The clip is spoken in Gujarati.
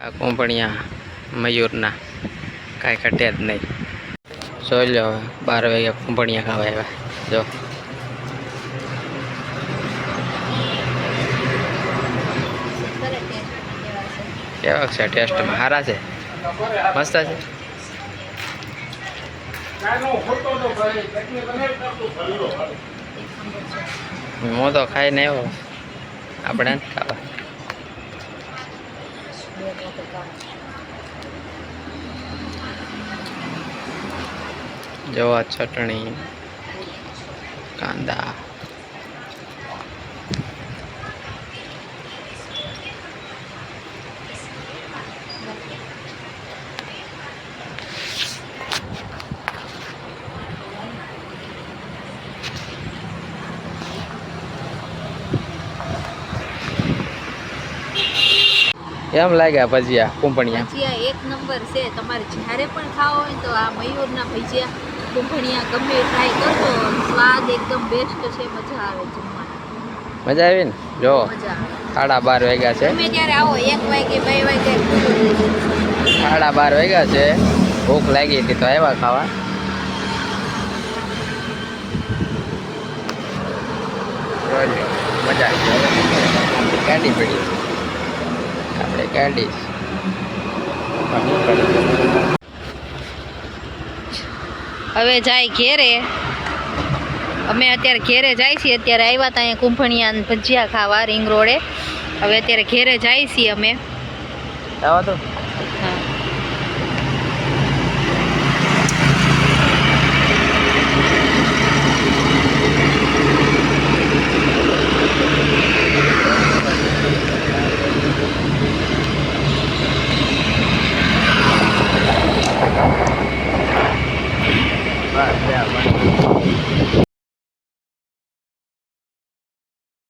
આ કોંપણિયા મયુરના કાંઈ ઘટે જ નહીં. જોઈ લો 12 વાગે કોંપણિયા ખાવા આવ્યા. જો કેવા છે ટેસ્ટમાં? સારા છે, મસ્ત છે. હું તો ખાઈને આવ્યો, આપણે નથી ખાવા. જો આ ચટણી, કાંદા, કેમ લાગ્યા ભજીયા કુંભણિયા? ભજીયા એક નંબર છે. તમારે જ્યારે પણ ખાવા હોય તો આ મયુરના ભજીયા કુંભણિયા ગમે ટ્રાય કરજો. સ્વાદ એકદમ બેસ્ટ છે, મજા આવે જમવાની. મજા આવી ને? જો મજા આવે. 12:30 વાગ્યા છે. તમે ત્યારે આવો 1 વાગે 2 વાગે. 12:30 વાગ્યા છે. ભૂખ લાગી હતી તો આવ્યા ખાવા. મજા આવી. ગાડી પડી, આપણે ગાડી હવે જાય ઘેરે. અમે અત્યારે ઘેરે જાય છીએ. અત્યારે આવ્યા હતા અહીંયા કુંભણિયા ભજીયા ખાવા રિંગ રોડે. હવે અત્યારે ઘેરે જાય છીએ અમે. આવો તો હા. બસ